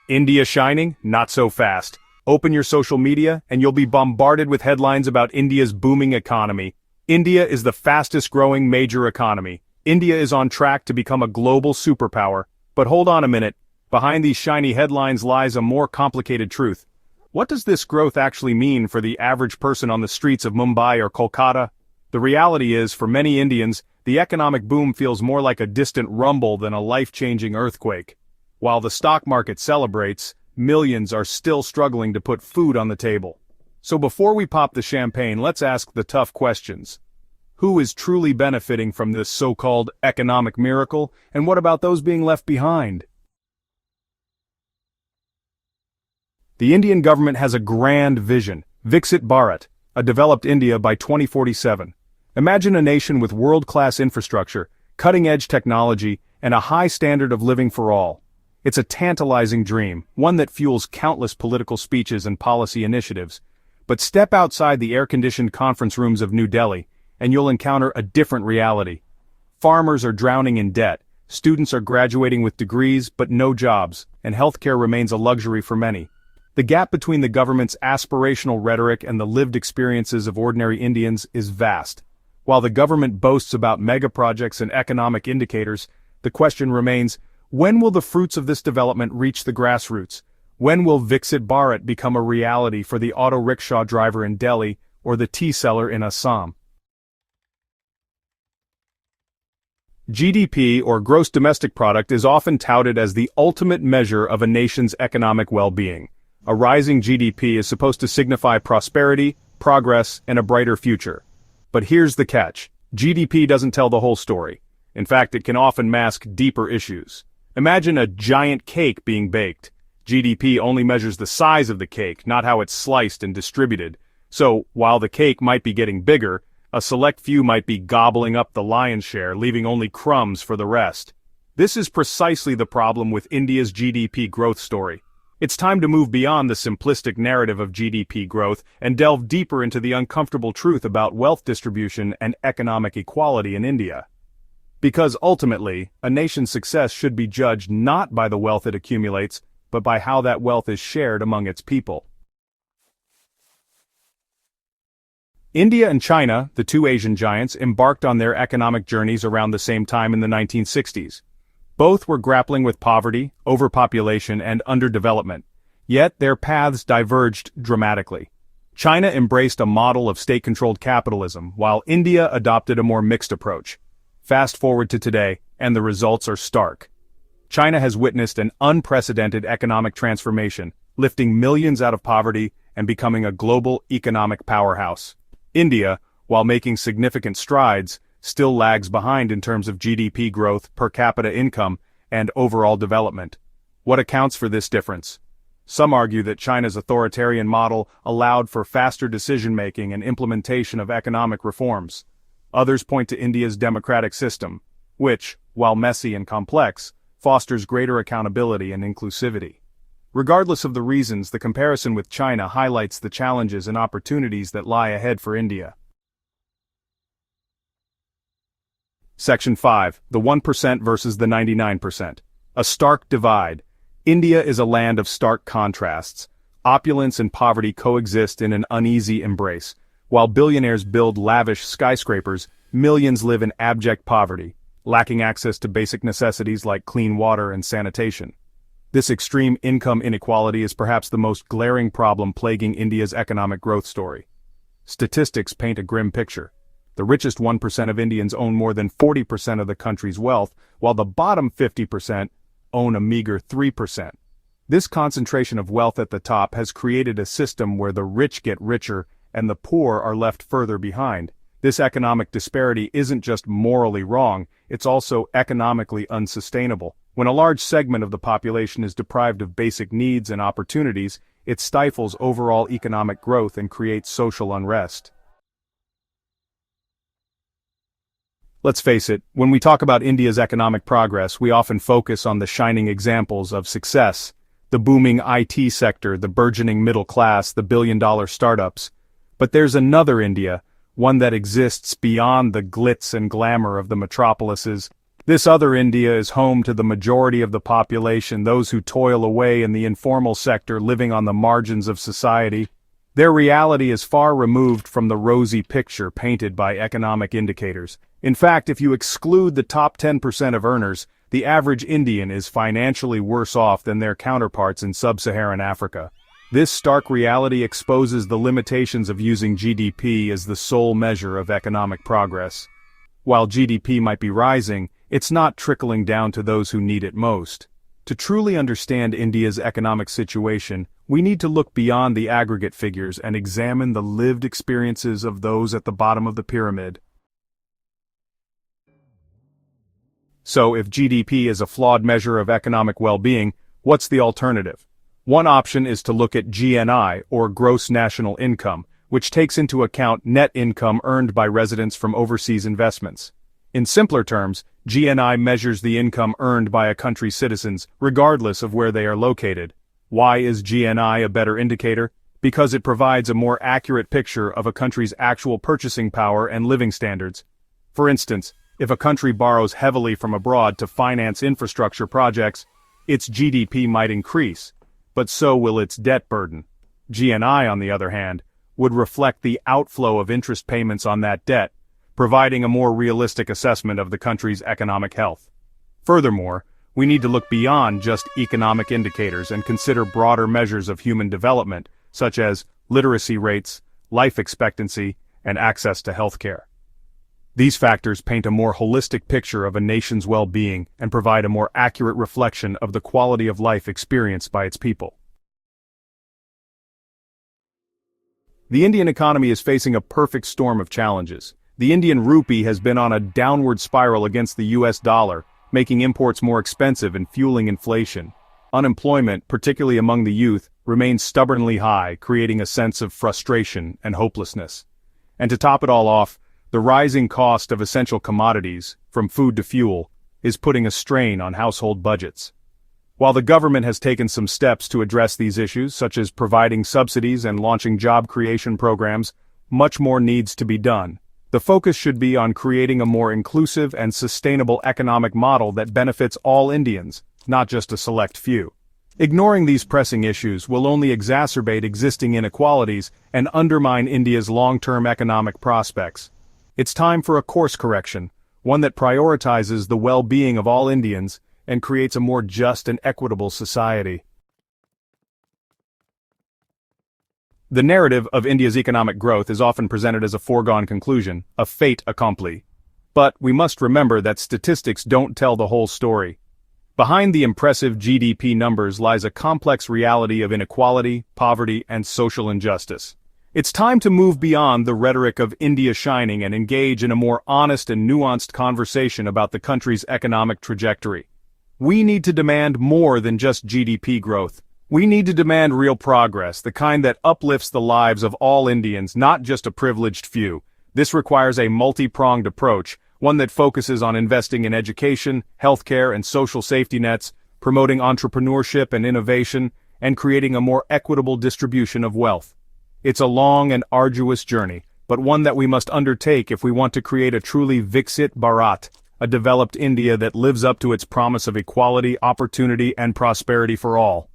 India shining? Not so fast. Open your social media, and you'll be bombarded with headlines about India's booming economy. India is the fastest-growing major economy. India is on track to become a global superpower. But hold on a minute. Behind these shiny headlines lies a more complicated truth. What does this growth actually mean for the average person on the streets of Mumbai or Kolkata? The reality is, for many Indians, the economic boom feels more like a distant rumble than a life-changing earthquake. While the stock market celebrates, millions are still struggling to put food on the table. So before we pop the champagne, let's ask the tough questions. Who is truly benefiting from this so-called economic miracle, and what about those being left behind? The Indian government has a grand vision, Viksit Bharat, a developed India by 2047. Imagine a nation with world-class infrastructure, cutting-edge technology, and a high standard of living for all. It's a tantalizing dream, one that fuels countless political speeches and policy initiatives. But step outside the air-conditioned conference rooms of New Delhi, and you'll encounter a different reality. Farmers are drowning in debt, students are graduating with degrees but no jobs, and healthcare remains a luxury for many. The gap between the government's aspirational rhetoric and the lived experiences of ordinary Indians is vast. While the government boasts about mega-projects and economic indicators, the question remains, when will the fruits of this development reach the grassroots? When will Viksit Bharat become a reality for the auto rickshaw driver in Delhi or the tea seller in Assam? GDP, or gross domestic product, is often touted as the ultimate measure of a nation's economic well-being. A rising GDP is supposed to signify prosperity, progress, and a brighter future. But here's the catch. GDP doesn't tell the whole story. In fact, it can often mask deeper issues. Imagine a giant cake being baked. GDP only measures the size of the cake, not how it's sliced and distributed. So, while the cake might be getting bigger, a select few might be gobbling up the lion's share, leaving only crumbs for the rest. This is precisely the problem with India's GDP growth story. It's time to move beyond the simplistic narrative of GDP growth and delve deeper into the uncomfortable truth about wealth distribution and economic equality in India. Because ultimately, a nation's success should be judged not by the wealth it accumulates, but by how that wealth is shared among its people. India and China, the two Asian giants, embarked on their economic journeys around the same time in the 1960s. Both were grappling with poverty, overpopulation, and underdevelopment. Yet their paths diverged dramatically. China embraced a model of state-controlled capitalism, while India adopted a more mixed approach. Fast forward to today, and the results are stark. China has witnessed an unprecedented economic transformation, lifting millions out of poverty and becoming a global economic powerhouse. India, while making significant strides, still lags behind in terms of GDP growth, per capita income, and overall development. What accounts for this difference? Some argue that China's authoritarian model allowed for faster decision-making and implementation of economic reforms. Others point to India's democratic system, which, while messy and complex, fosters greater accountability and inclusivity. Regardless of the reasons, the comparison with China highlights the challenges and opportunities that lie ahead for India. Section 5. The 1% versus the 99%. A stark divide. India is a land of stark contrasts. Opulence and poverty coexist in an uneasy embrace. While billionaires build lavish skyscrapers, millions live in abject poverty, lacking access to basic necessities like clean water and sanitation. This extreme income inequality is perhaps the most glaring problem plaguing India's economic growth story. Statistics paint a grim picture. The richest 1% of Indians own more than 40% of the country's wealth, while the bottom 50% own a meager 3%. This concentration of wealth at the top has created a system where the rich get richer and the poor are left further behind. This economic disparity isn't just morally wrong, it's also economically unsustainable. When a large segment of the population is deprived of basic needs and opportunities, it stifles overall economic growth and creates social unrest. Let's face it, when we talk about India's economic progress, we often focus on the shining examples of success. The booming IT sector, the burgeoning middle class, the billion-dollar startups. But there's another India, one that exists beyond the glitz and glamour of the metropolises. This other India is home to the majority of the population, those who toil away in the informal sector living on the margins of society. Their reality is far removed from the rosy picture painted by economic indicators. In fact, if you exclude the top 10% of earners, the average Indian is financially worse off than their counterparts in Sub-Saharan Africa. This stark reality exposes the limitations of using GDP as the sole measure of economic progress. While GDP might be rising, it's not trickling down to those who need it most. To truly understand India's economic situation, we need to look beyond the aggregate figures and examine the lived experiences of those at the bottom of the pyramid. So, if GDP is a flawed measure of economic well-being, what's the alternative? One option is to look at GNI, or Gross National Income, which takes into account net income earned by residents from overseas investments. In simpler terms, GNI measures the income earned by a country's citizens, regardless of where they are located. Why is GNI a better indicator? Because it provides a more accurate picture of a country's actual purchasing power and living standards. For instance, if a country borrows heavily from abroad to finance infrastructure projects, its GDP might increase, but so will its debt burden. GNI, on the other hand, would reflect the outflow of interest payments on that debt, providing a more realistic assessment of the country's economic health. Furthermore, we need to look beyond just economic indicators and consider broader measures of human development, such as literacy rates, life expectancy, and access to healthcare. These factors paint a more holistic picture of a nation's well-being and provide a more accurate reflection of the quality of life experienced by its people. The Indian economy is facing a perfect storm of challenges. The Indian rupee has been on a downward spiral against the US dollar, making imports more expensive and fueling inflation. Unemployment, particularly among the youth, remains stubbornly high, creating a sense of frustration and hopelessness. And to top it all off, the rising cost of essential commodities, from food to fuel, is putting a strain on household budgets. While the government has taken some steps to address these issues, such as providing subsidies and launching job creation programs, much more needs to be done. The focus should be on creating a more inclusive and sustainable economic model that benefits all Indians, not just a select few. Ignoring these pressing issues will only exacerbate existing inequalities and undermine India's long-term economic prospects. It's time for a course correction, one that prioritizes the well-being of all Indians and creates a more just and equitable society. The narrative of India's economic growth is often presented as a foregone conclusion, a fait accompli. But we must remember that statistics don't tell the whole story. Behind the impressive GDP numbers lies a complex reality of inequality, poverty, and social injustice. It's time to move beyond the rhetoric of India shining and engage in a more honest and nuanced conversation about the country's economic trajectory. We need to demand more than just GDP growth. We need to demand real progress, the kind that uplifts the lives of all Indians, not just a privileged few. This requires a multi-pronged approach, one that focuses on investing in education, healthcare, and social safety nets, promoting entrepreneurship and innovation, and creating a more equitable distribution of wealth. It's a long and arduous journey, but one that we must undertake if we want to create a truly Viksit Bharat, a developed India that lives up to its promise of equality, opportunity, and prosperity for all.